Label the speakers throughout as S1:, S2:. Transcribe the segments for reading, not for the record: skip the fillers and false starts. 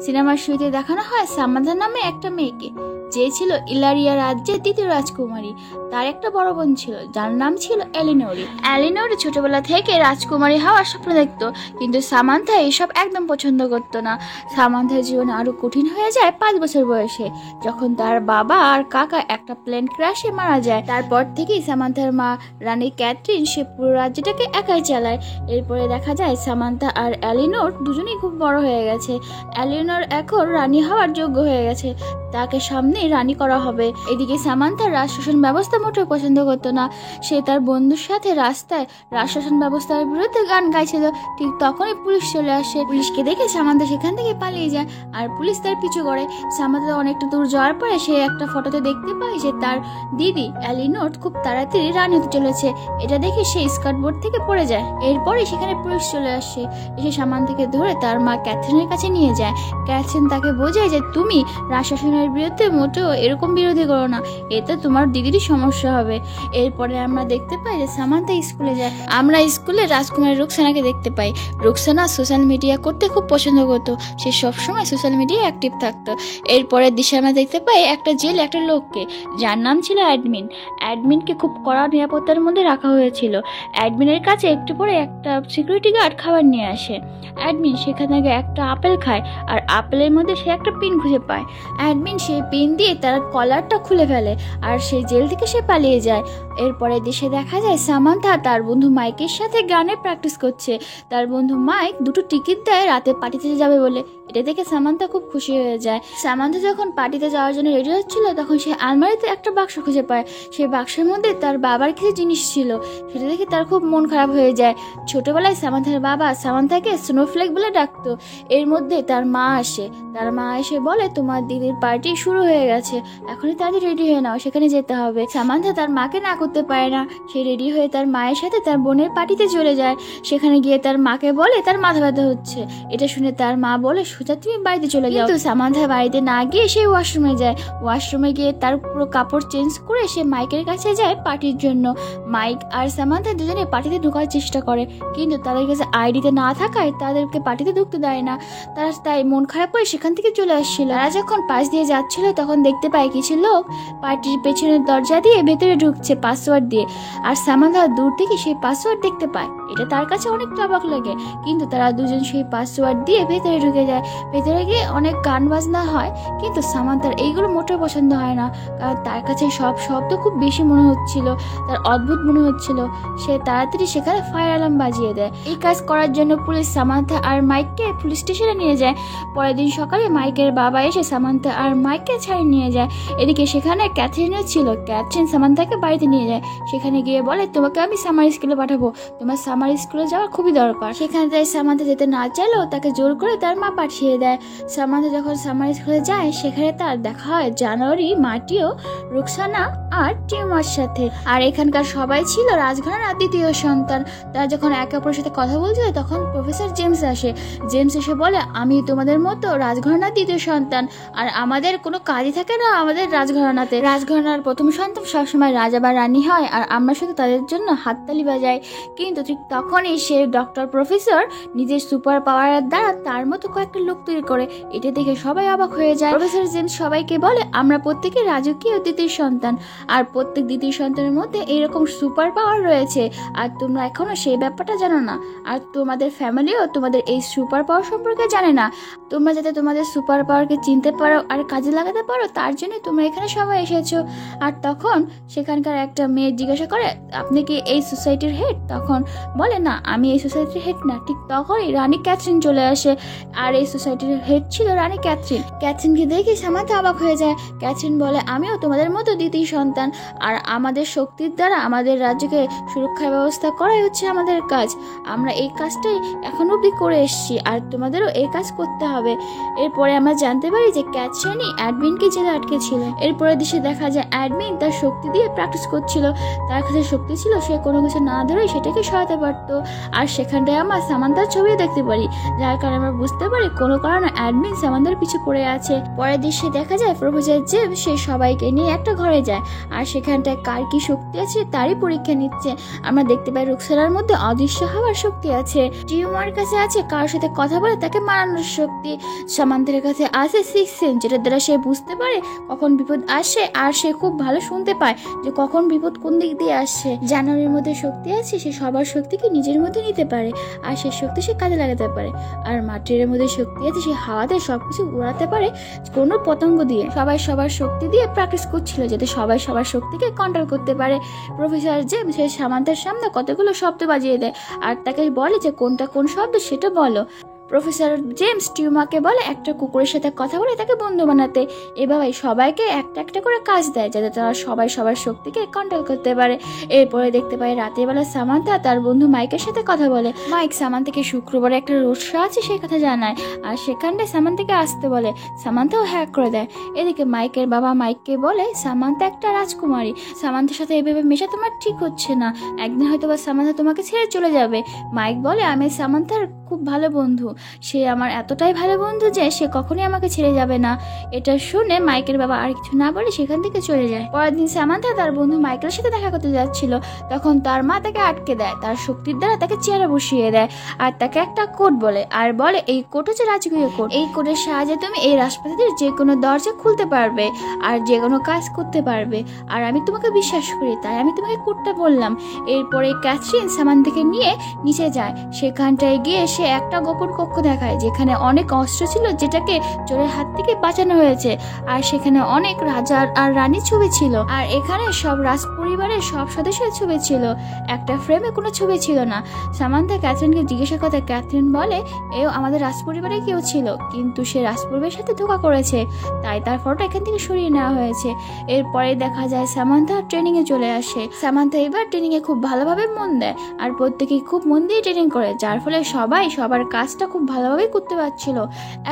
S1: সিনেমার শুরুতে দেখানো হয় সামান্থা নামে একটা মেয়েকে, যে ছিল ইলারিয়া রাজ্যের দ্বিতীয় রাজকুমারী। তার একটা বড় বোন ছিল যার নাম ছিল এলিনোরি। এলিনোরি ছোটবেলা থেকে রাজকুমারী হওয়ার স্বপ্ন দেখতো, কিন্তু সামান্থা এসব একদম পছন্দ করতো না। সামান্থার জীবন আরো কঠিন হয়ে যায় 5 বছর বয়সে, যখন তার বাবা আর কাকা একটা প্লেন ক্র্যাশে মারা যায়। তারপর থেকেই সামান্থার মা রানী ক্যাথরিন সে পুরো রাজ্যটাকে একাই চালায়। এরপরে দেখা যায় সামান্থা আর এলিনোর দুজনেই খুব বড় হয়ে গেছে। এলিনোর এখন রানী হওয়ার যোগ্য হয়ে গেছে, তাকে সামনে রানী করা হবে। এদিকে সামান্থা রাজ শাসন ব্যবস্থা মোটেও পছন্দ করতো না। সে তার বন্ধুর সাথে রাস্তায় রাজ শাসন ব্যবস্থার বিরুদ্ধে গান গাইছিল। ঠিক তখনই পুলিশ চলে আসে। পুলিশকে দেখে সামান্থা সেখান থেকে পালিয়ে যায়, আর পুলিশ তার পিছু করে। সামান্থা অনেকটা দূর যাওয়ার পরে সে একটা ফটোতে দেখতে পায় যে তার দিদি এলিনোর খুব তাড়াতাড়ি রানী হতে চলেছে। এটা দেখে সে স্কার্টবোর্ড থেকে পড়ে যায়। এরপরে সেখানে পুলিশ চলে আসে, এসে সামান্থাকে ধরে তার মা ক্যাথরিনের কাছে নিয়ে যায়। ক্যাথরিন তাকে বোঝায় যে তুমি রাজ শাসনের বিরুদ্ধে মোটেও এরকম বিরোধী করো না, এতে তোমার দিদিরই সমস্যা হবে। এরপরে আমরা দেখতে পাই যে সামান্থা স্কুলে যায়। আমরা স্কুলে রাজকুমারী রুকসানাকে দেখতে পাই। রুকসানা সোশ্যাল মিডিয়া করতে খুব পছন্দ করতো, সে সবসময় সোশ্যাল মিডিয়ায় অ্যাক্টিভ থাকতো। এরপরের দৃশ্যে আমরা দেখতে পাই একটা জেলে একটা লোককে, যার নাম ছিল অ্যাডমিন। অ্যাডমিনকে খুব কড়া নিরাপত্তার মধ্যে রাখা হয়েছিল। অ্যাডমিনের কাছে একটু পরে একটা সিকিউরিটি গার্ড খাবার নিয়ে আসে। অ্যাডমিন সেখান থেকে একটা আপেল খায়, আর আপেলের মধ্যে সে একটা পিন খুঁজে পায়। অ্যাডমিন সেই পিন দিয়ে তার কলারটা খুলে ফেলে, আর সেই জেল থেকে সে পালিয়ে যায়। এরপরে দেশে দেখা যায় সামান্থা তার বন্ধু মাইকের সাথে গানের প্র্যাকটিস করছে। তার বন্ধু মাইক 2টো টিকিট দেয় রাতে পার্টিতে যাবে বলে। এটা দেখে সামান্থা খুব খুশি হয়ে যায়। সামান্থা যখন পার্টিতে যাওয়ার জন্য রেডি হচ্ছিল, তখন সে আলমারিতে একটা বাক্স খুঁজে পায়। সেই বাক্সের মধ্যে তার বাবার কিছু জিনিস ছিল। সেটা দেখে তার খুব মন খারাপ হয়ে যায়। ছোটবেলায় সামান্থার বাবা সামান্থাকে স্নোফ্লেক বলে ডাকতো। এর মধ্যে তার মা আসে। তার মা এসে বলে, তোমার দিদির পার্টি শুরু হয়ে গেছে, এখনই তাদের রেডি হয়ে নাও, সেখানে যেতে হবে। সামান্থা তার মাকে না করতে পারে না। সে রেডি হয়ে তার মায়ের সাথে তার বোনের পার্টিতে চলে যায়। সেখানে গিয়ে তার মাকে বলে তার মাথা ব্যথা হচ্ছে। এটা শুনে তার মা বলে, সোজা তুমি বাড়িতে চলে যাও। কিন্তু সামান্থা বাড়িতে না গিয়ে সে ওয়াশরুমে যায়। ওয়াশরুমে গিয়ে তার পুরো কাপড় চেঞ্জ করে সে মাইকের কাছে যায় পার্টির জন্য। মাইক আর সামান্থা দুজনে পার্টিতে ঢোকার চেষ্টা করে, কিন্তু তাদের কাছে আইডিতে না থাকায় তাদেরকে পার্টিতে ঢুকতে দেয় না। তারা তাই মন খারাপ করে সেখান থেকে চলে আসছিল। তারা যখন পাশ দিয়ে যাচ্ছিল, তখন দেখতে পায় কিছু লোক পার্টির পেছনের দরজা দিয়ে ভেতরে ঢুকছে পাসওয়ার্ড দিয়ে। আর সামান্থা দূর থেকে সেই পাসওয়ার্ড দেখতে পায়। এটা তার কাছে অনেকটা অবাক লাগে, কিন্তু তারা দুজন সেই পাসওয়ার্ড দিয়ে ভেতরে ঢুকে যায়। ভেতরে গিয়ে অনেক গান বাজনা হয়, কিন্তু সামান্থার এইগুলো মোটেও পছন্দ হয় না, কারণ তার কাছে সব শব্দ খুব বেশি মনে হচ্ছিল, তার অদ্ভুত মনে হচ্ছিল। সে তাড়াতাড়ি সেখানে ফায়ার অ্যালার্ম বাজিয়ে দেয়। এই কাজ করার জন্য পুলিশ সামান্থা আর মাইককে পুলিশ স্টেশনে নিয়ে যায়। পরের দিন সকালে মাইকের বাবা এসে সামান্থা আর মাইককে ছাড়িয়ে নিয়ে যায়। এদিকে সেখানে ক্যাথরিনও ছিল। ক্যাথরিন সামান্থাকে বাড়িতে নিয়ে যায়। সেখানে গিয়ে বলে, তোমাকে আমি সামার স্কুলে পাঠাবো, তোমার সামার স্কুলে যাওয়া খুবই দরকার। সেখানে তাই সামান্থা যেতে না চাইলেও তাকে জোর করে তার মা পাঠিয়ে দেয়। সামান্থা যখন সামার স্কুলে যায়, সেখানে তার দেখা হয় জানুয়ারি, মাটিও, রুকসানা আর টিউমার সাথে। আর এখানকার সবাই ছিল রাজঘরানার দ্বিতীয় সন্তান। তারা যখন একে অপরের সাথে কথা বলছিল, তখন প্রফেসর জেমস আসে। জেমস এসে বলে, আমি তোমাদের মতো রাজঘরানার দ্বিতীয় সন্তান, আর আমাদের কোনো কাজই থাকে না আমাদের রাজঘরানাতে। রাজঘরানার প্রথম সন্তান সবসময় রাজা বা রানী হয়, আর আমরা শুধু তাদের জন্য হাততালি বাজাই। কিন্তু ঠিক তখনই সে ডক্টর প্রফেসর নিজের সুপার পাওয়ারের দ্বারা তার মতো কয়েকটা লোক তৈরি করে। এটা দেখে সবাই অবাক হয়ে যায়। প্রফেসর জেমস সবাইকে বলে, আমরা প্রত্যেকে রাজকীয় দ্বিতীয় সন্তান, আর প্রত্যেক দ্বিতীয় সন্তানের মধ্যে এইরকম সুপার পাওয়ার রয়েছে, আর তোমরা এখনো সেই ব্যাপারটা জানো না, আর তোমাদের ফ্যামিলিও তোমাদের এই সুপার পাওয়ার সম্পর্কে জানে না। তোমরা যাতে তোমাদের সুপার পাওয়ারকে চিনতে পারো আর কাজে লাগাতে পারো, তার জন্য তোমরা এখানে সবাই এসেছো। আর তখন সেখানকার একটা মেয়ে জিজ্ঞাসা করে, আপনি কি এই সোসাইটির হেড? তখন বলে, না, আমি এই সোসাইটির হেড না। ঠিক তখনই রানী ক্যাথরিন চলে আসে, আর এই সোসাইটির হেড ছিল রানী ক্যাথরিন। ক্যাথরিনকে দেখে সামান্থা অবাক হয়ে যায়। ক্যাথরিন বলে, আমিও তোমাদের মতো দ্বিতীয় সন্তান, আর আমাদের শক্তির দ্বারা আমাদের রাজ্যকে সুরক্ষার ব্যবস্থা করাই হচ্ছে আমাদের কাজ। আমরা এই কাজটাই এখন অবধি করে এসেছি, আর তোমাদেরও এই কাজ করতে হবে। এরপরে আমরা জানতে পারি যে ক্যাথরিনই অ্যাডমিনকে জেলে আটকে ছিল। এরপরে দেশে দেখা যায় অ্যাডমিন তার শক্তি দিয়ে প্র্যাকটিস করছিল। তার কাছে শক্তি ছিল, সে কোনো কিছু না ধরে সেটাকে সরাতে পারতো। আর সেখানটায় আমরা সামান্থার ছবিও দেখতে পারি, যার কারণে আমরা বুঝতে পারি কোনো কারণে অ্যাডমিন সামান্থার পিছু পড়ে আছে। পরের দৃশ্যে দেখা যায় প্রফেসর জেমস সে সবাইকে নিয়ে একটা ঘরে যায়, আর সেখানটায় কার কি শক্তি শক্তি আছে তারই পরীক্ষা নিচ্ছে। আমরা দেখতে পাই রুকসানার মধ্যে অদৃশ্য হওয়ার শক্তি আছে, টিউমার কাছে আছে কারোর সাথে কথা বলে তাকে মারানোর শক্তি, সামান্তের কাছে আছে সিক্স সেন্স যেটার দ্বারা সে বুঝতে পারে কখন বিপদ আসে, আর সে খুব ভালো শুনতে পায় যে কখন বিপদ কোন দিক দিয়ে আসছে। জানুয়ারির মধ্যে শক্তি আছে, সে সবার শক্তিকে নিজের মধ্যে নিতে পারে আর সে শক্তি সে কাজে লাগাতে পারে। আর মাটির মধ্যে শক্তি আছে, সে হাওয়াতে সবকিছু উড়াতে পারে কোনো পতঙ্গ দিয়ে। সবাই সবার শক্তি দিয়ে প্র্যাকটিস করছিল যাতে সবাই সবার শক্তিকে কন্ট্রোল করতে পারে। প্রফেসর জেমস সেই সামান্তের সামনে কতগুলো শব্দ বাজিয়ে দেয় আর তাকে বলে যে কোনটা কোন শব্দ সেটা বলো। প্রফেসর জেমস টিউমাকে বলে একটা কুকুরের সাথে কথা বলে তাকে বন্ধু বানাতে। এভাবে সবাইকে একটা একটা করে কাজ দেয় যাতে তারা সবাই সবার শক্তিকে কন্ট্রোল করতে পারে। এরপরে দেখতে পাই রাতের বেলা সামান্থা তার বন্ধু মাইকের সাথে কথা বলে। মাইক সামান্থাকে শুক্রবারে একটা রোড শো আছে সেই কথা জানায় আর সেখানটায় সামান্থাকে আসতে বলে। সামান্থাও হ্যাক করে দেয়। এদিকে মাইকের বাবা মাইককে বলে সামান্থা একটা রাজকুমারী, সামান্থার সাথে এভাবে মেশা তোমার ঠিক হচ্ছে না, একদিন হয়তো বা সামান্থা তোমাকে ছেড়ে চলে যাবে। মাইক বলে আমি সামান্থার খুব ভালো বন্ধু, সে আমার এতটাই ভালো বন্ধু যে সে কখনোই আমাকে ছেড়ে যাবে না। এটা শুনে মাইকের বাবা আর কিছু না বলে সেখান থেকে চলে যায়। পরের দিন সামান্থা তার বন্ধু মাইকেলের সাথে দেখা করতে যাচ্ছিল, তখন তার মা তাকে আটকে দেয়, তার শক্তির দ্বারা তাকে চেয়ারে বসিয়ে দেয় আর তাকে একটা কোড বলে আর বলে এই কোড হচ্ছে রাজকীয় কোড, এই কোডের সাহায্যে তুমি এই রাজপ্রাসাদের যে কোনো দরজা খুলতে পারবে আর যে কোনো কাজ করতে পারবে, আর আমি তোমাকে বিশ্বাস করি তাই আমি তোমাকে কোডটা বললাম। এরপরে ক্যাথরিন সামান্থাকে নিয়ে নিচে যায়, সেখানটায় গিয়ে সে একটা গোপন কক্ষ দেখায় যেখানে অনেক অস্ত্র ছিল যেটাকে চোরের হাত থেকে বাঁচানো হয়েছে, আর সেখানে অনেক রাজার আর রানীর ছবি ছিল, আর এখানে সব রাজ পরিবারের সব সদস্যের ছবি ছিল, একটা ফ্রেমে কোনো ছবি ছিল না। সামান্থা ক্যাথরিনকে জিজ্ঞাসা করতে ক্যাথরিন বলে এও আমাদের রাজপরিবারে কেউ ছিল কিন্তু সে রাজপরিবারের সাথে ধোঁকা করেছে তাই তার ফটো এখান থেকে সরিয়ে নেওয়া হয়েছে। এরপরে দেখা যায় সামান্থা ট্রেনিং এ চলে আসে। সামান্থা এবার ট্রেনিং এ খুব ভালোভাবে মন দেয় আর প্রত্যেকেই খুব মন দিয়ে ট্রেনিং করে, যার ফলে সবাই সবার কাজটা খুব ভালোভাবে করতে পারছিল,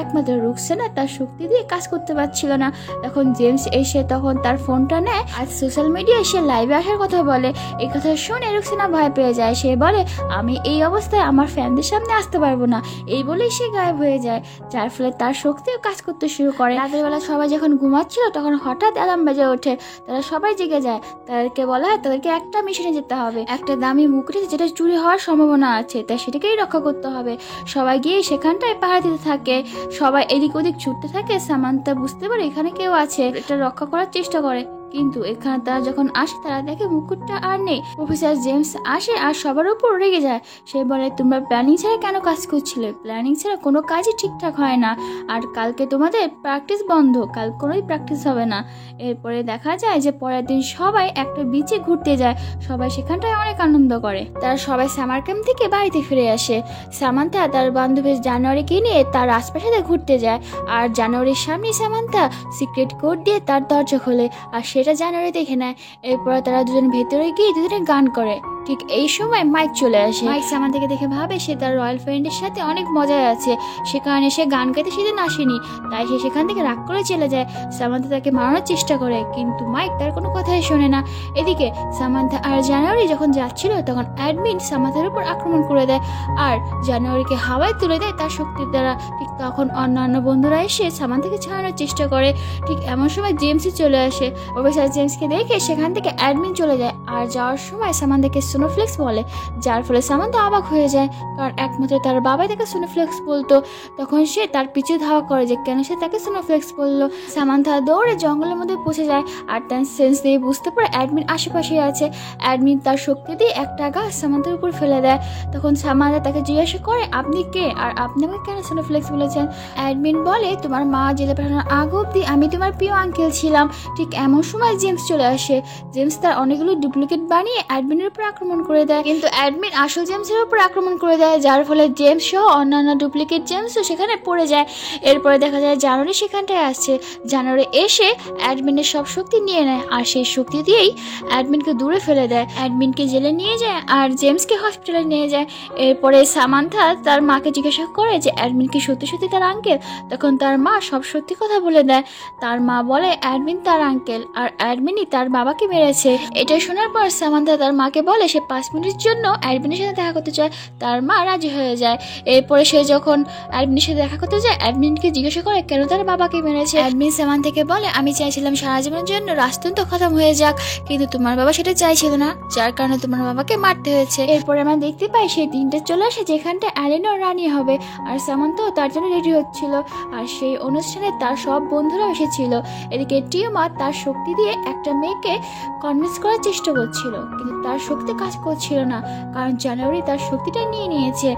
S1: একমাত্র রুকসানা তার শক্তি দিয়ে কাজ করতে পারছিল না। তখন জেমস এসে তখন তার ফোনটা নেয় আর সোশ্যাল মিডিয়ায় সে লাইভে আসার কথা বলে। এই কথা শুনে রুকসানা ভয় পেয়ে যায়, সে বলে আমি এই অবস্থায় আমার ফ্যানদের সামনে আসতে পারবো না, এই বলেই সে গায়েব হয়ে যায়, যার ফলে তার শক্তিও কাজ করতে শুরু করে। রাতের বেলা সবাই যখন ঘুমাচ্ছিল তখন হঠাৎ অ্যালার্ম বেজে ওঠে, তারা সবাই জেগে যায়। তাদেরকে বলা হয় তাদেরকে একটা মিশনে যেতে হবে, একটা দামি মুকুট যেটা চুরি হওয়ার সম্ভাবনা আছে তাই সেটাকেই রক্ষা করতে হবে। সবাই গিয়ে সেখানটায় পাহারা দিতে থাকে, সবাই এদিক ওদিক ছুটতে থাকে। সামান্থা বুঝতে পারে এখানে কেউ আছে, এটা রক্ষা করার চেষ্টা করে, কিন্তু এখানে তারা যখন আসে তারা দেখে মুকুটটা আর নেই। প্রফেসর জেমস আসে আর সবার উপর রেগে যায়, সে বলে তোমরা প্ল্যানিং ছাড়া কেন কাজ করছিলে, প্ল্যানিং ছাড়া কোনো কাজই ঠিকঠাক হয় না, আর কালকে তোমাদের প্র্যাকটিস বন্ধ, কাল কোনোই প্র্যাকটিস হবে না। এরপরে দেখা যায় যে পরের দিন সবাই একটা বিচে ঘুরতে যায়, সবাই সেখানটায় অনেক আনন্দ করে। তারা সবাই সামার ক্যাম্প থেকে বাড়িতে ফিরে আসে। সামান্থা তার বান্ধবী জানুয়ারিকে নিয়ে তার আশপাশে ঘুরতে যায়, আর জানুয়ারির সামনে সামান্থা সিক্রেট কোড দিয়ে তার দরজা খোলে আর সেটা জানুয়ারি দেখে নেয়। এরপর তারা দুজন ভেতরে গিয়ে দুজনে গান করে। ঠিক এই সময় মাইক চলে আসে। মাইক সামান্থাকে দেখে ভাবে সে তার রয়্যাল ফ্রেন্ডের সাথে অনেক মজায় আছে, সে কারণে সে গান গাইতে সেদিন আসেনি, তাই সে সেখান থেকে রাগ করে চলে যায়। সামান্থা তাকে মারানোর চেষ্টা করে কিন্তু মাইক তার কোনো কথাই শোনে না। এদিকে সামান্থা আর জানুয়ারি যখন যাচ্ছিল তখন অ্যাডমিন সামান্থার উপর আক্রমণ করে দেয় আর জানুয়ারিকে হাওয়ায় তুলে দেয় তার শক্তির দ্বারা। ঠিক তখন অন্যান্য বন্ধুরা এসে সামান্থাকে ছাড়ানোর চেষ্টা করে। ঠিক এমন সময় জেমসই চলে আসে। প্রফেসর জেমসকে দেখে সেখান থেকে অ্যাডমিন চলে যায় আর যাওয়ার সময় সামান্থাকে সোনোফ্লেক্স বলে, যার ফলে সামান্থা অবাক হয়ে যায় কারণ একমাত্র তার বাবাই তাকে সোনোফ্লেক্স বলতো। তখন সে তার পিছু ধাওয়া করে যে কেন সে তাকে সোনোফ্লেক্স বললো। সামান্থা দৌড়ে জঙ্গলের মধ্যে পৌঁছে যায় আর তার সেন্স দিয়ে বুঝতে পারে অ্যাডমিন আশেপাশে আছে। অ্যাডমিন তার শক্তি দিয়ে একটা গাছ সামান্থার উপর ফেলে দেয়। তখন সামান্থা তাকে জিজ্ঞাসা করে আপনি কে আর আপনি আমাকে কেন সোনোফ্লেক্স বলেছেন। অ্যাডমিন বলে তোমার মা জেলে পাঠানোর আগ অব্দি আমি তোমার প্রিয় আঙ্কেল ছিলাম। ঠিক এমন সময় জেমস চলে আসে। জেমস তার অনেকগুলো ডুপ্লিকেট বানিয়ে অ্যাডমিনের উপর আক্রমণ করে দেয়, কিন্তু অ্যাডমিন আসল জেমসের উপর আক্রমণ করে দেয়, যার ফলে জেমস সহ অন্যান্য ডুপ্লিকেট জেমসও সেখানে পড়ে যায়। এরপরে দেখা যায় জানুয়ারি সেখানটায় আসছে। জানুয়ারি এসে অ্যাডমিনের সব শক্তি নিয়ে নেয় আর সেই শক্তি দিয়েই অ্যাডমিনকে দূরে ফেলে দেয়। অ্যাডমিনকে জেলে নিয়ে যায় আর জেমসকে হসপিটালে নিয়ে যায়। এরপরে সামান্থা তার মাকে জিজ্ঞাসা করে যে অ্যাডমিন কি সত্যি সত্যি তার আঙ্কেল। তখন তার মা সব সত্যি কথা বলে দেয়। তার মা বলে অ্যাডমিন তার আঙ্কেল আর অ্যাডমিনই তার বাবাকে মেরেছে। এটা শোনার করার পর সামান্থা তার মাকে বলে সে 5 মিনিটের জন্য অ্যাডমিনের সাথে দেখা করতে চায়। তার মা রাজি হয়ে যায়। এরপরে সে যখন অ্যাডমিনের সাথে দেখা করতে যায়, অ্যাডমিনকে জিজ্ঞাসা করে কেন তার বাবাকে মেরেছে। অ্যাডমিন সামান্থাকে বলে আমি চাইছিলাম সারা জীবনের জন্য রাজতন্ত্র খতম হয়ে যাক, কিন্তু তোমার বাবা সেটা চাইছিল না, যার কারণে তোমার বাবাকে মারতে হয়েছে। এরপরে আমরা দেখতে পাই সেই দিনটা চলে আসে যেখানটা এলিনর রানী হবে, আর সামান্থাও তার জন্য রেডি হচ্ছিল। আর সেই অনুষ্ঠানে তার সব বন্ধুরা এসেছিল। এদিকে টিউমা তার শক্তি দিয়ে একটা মেয়েকে কনভিন্স করার চেষ্টা করছিল, কিন্তু তার শক্তি কাজ করছিল না, কারণ জানুয়ারি তার শক্তিটা নিয়ে নিয়েছে।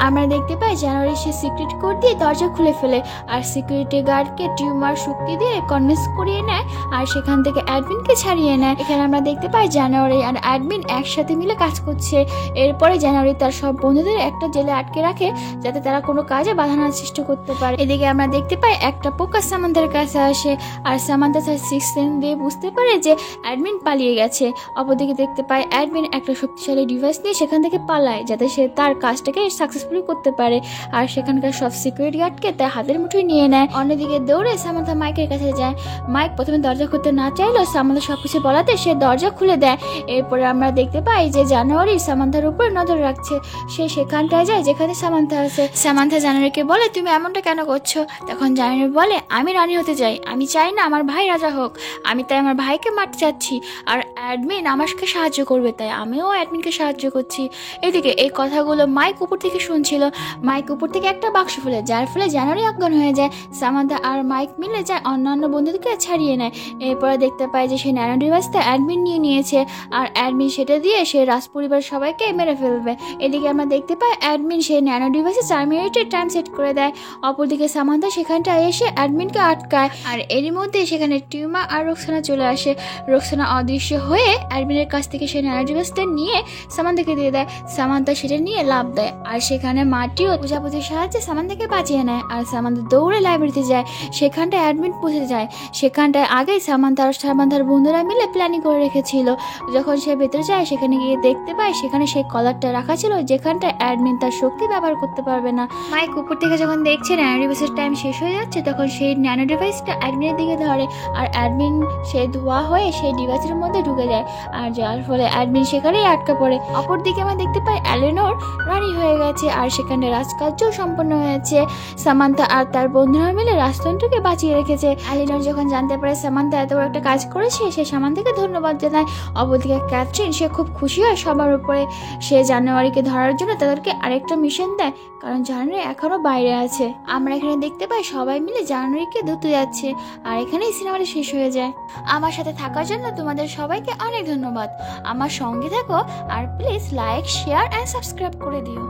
S1: আমরা দেখতে পাই জানুয়ারি সে সিক্রেট কোড দিয়ে দরজা খুলে ফেলে, আর সিকিউরিটি গার্ডকে টিউমার শক্তি দিয়ে কনভিন্স করিয়ে নেয়, আর সেখান থেকে অ্যাডমিনকে ছাড়িয়ে নেয়। এখানে আমরা দেখতে পাই জানুয়ারি আর অ্যাডমিন একসাথে মিলে কাজ করছে। এরপরে জানুয়ারি তার সব বন্ধুদের একটা জেলে আটকে রাখে, যাতে তারা কোনো কাজে বাধা না সৃষ্টি করতে পারে। এদিকে আমরা দেখতে পাই একটা পোকা সামান্থার কাছে আসে, আর সামান্থা তার 6th সেন্স দিয়ে বুঝতে পারে যে অ্যাডমিন পালিয়ে গেছে। অপরদিকে দেখতে পাই অ্যাডমিন একটা শক্তিশালী ডিভাইস নিয়ে সেখান থেকে পালায়, যাতে সে তার কাজটাকে সাকসেসফুলি করতে পারে, আর সেখানকার সব সিকিউরিটি গার্ডকে তার হাতের মুঠোয় নিয়ে নেয়। অন্যদিকে দৌড়ে সামান্থা মাইকের কাছে যায়। মাইক প্রথমে দরজা খুলতে না চাইলেও সামান্থা সবকিছু বলাতে সে দরজা খুলে দেয়। এরপরে আমরা দেখতে পাই যে জানুয়ারি সামান্থার উপর নজর রাখছে। সে সেখানটায় যায় যেখানে সামান্থা আছে। সামান্থা জানুয়ারিকে বলে তুমি এমনটা কেন করছো? তখন জানুয়ারি বলে আমি রানী হতে চাই, আমি চাই না আমার ভাই রাজা হোক, আমি তাই আমার ভাইকে মারতে চাচ্ছি, আর অ্যাডমিন আমাকে সাহায্য করবে, তাই আমিও অ্যাডমিনকে সাহায্য করছি। এদিকে এই কথাগুলো মাইক উপর থেকে শুনছিল। মাইক উপর থেকে একটা বাক্স ফেলে, যার ফলে জানুয়ারি অজ্ঞান হয়ে যায়। সামান্থা আর মাইক মিলে যায় অন্যান্য বন্ধুদেরকে ছাড়িয়ে নেয়। এরপরে দেখতে পাই যে সে ন্যানো ডিভাইসটা অ্যাডমিন নিয়ে নিয়েছে, আর অ্যাডমিন সেটা দিয়ে সে রাজপরিবার সবাইকে মেরে ফেলবে। এদিকে আমরা দেখতে পাই অ্যাডমিন সেই ন্যানো ডিভাইসে 4 মিনিটের টাইম সেট করে দেয়। অপরদিকে সামান্থা সেখানটা এসে অ্যাডমিনকে আটকায়, আর এরই মধ্যে সেখানে টিউমা আর রোকসানা চলে আসে। রোকসানা অদৃশ্য হয়ে অ্যাডমিনের কাছ থেকে সেই ন্যানো ডিভাইসটা নিয়ে সামান্থাকে দিয়ে দেয়। সামান্থা সেটা নিয়ে লাভ দেয়, আর সেখানে মাটিও প্রজাপতির সাহায্যে সামান্থাকে বাঁচিয়ে নেয়। আর সামান্থা দৌড়ে লাইব্রেরিতে যায়, সেখানটায় অ্যাডমিন পৌঁছে যায়। সেখানটায় আগেই সামান্থার বন্ধুরা মিলে প্ল্যানিং করে রেখেছিল। যখন সে ভেতরে যায় সেখানে গিয়ে দেখতে পায় সেখানে সেই কলারটা রাখা ছিল, যেখানটায় অ্যাডমিন তার শক্তি ব্যবহার করতে পারবে না। মাইক উপর থেকে যখন দেখছে ন্যানো ডিভাইসের টাইম শেষ হয়ে যাচ্ছে, তখন সেই ন্যানো ডিভাইসটা অ্যাডমিনের দিকে ধরে, আর অ্যাডমিন সে ধোয়া হয়ে সেই ডিভাইসের মধ্যে ঢুকে যায়, আর যার ফলে অ্যাডমিন সেখানেই আটকা পড়ে। অপরদিকে আমরা দেখতে পাই এলিনর রানী হয়ে গেছে, আর সেখানে রাজকার্যও সম্পন্ন হয়েছে। সামান্থা আর তার বন্ধুরা মিলে রাজতন্ত্রকে বাঁচিয়ে রেখেছে। এলিনর যখন জানতে পারে সামান্থা এত বড় একটা কাজ করেছে, সে সামান্থাকে ধন্যবাদ জানায়। অপরদিকে ক্যাথরিন সে খুব খুশি হয় সবার উপরে। সে জানুয়ারিকে ধরার জন্য তাদেরকে আরেকটা মিশন দেয়, কারণ জানুয়ারি এখনো বাইরে আছে। আমরা এখানে দেখতে পাই সবাই মিলে জানুয়ারিকে ধরতে যাচ্ছে, আর এখানেই সিনেমাটা শেষ হয়ে যায়। আমার সাথে থাকার জন্য তোমাদের সবাইকে অনেক ধন্যবাদ। আমার সঙ্গে থাকো, আর please like, share and subscribe করে দিও।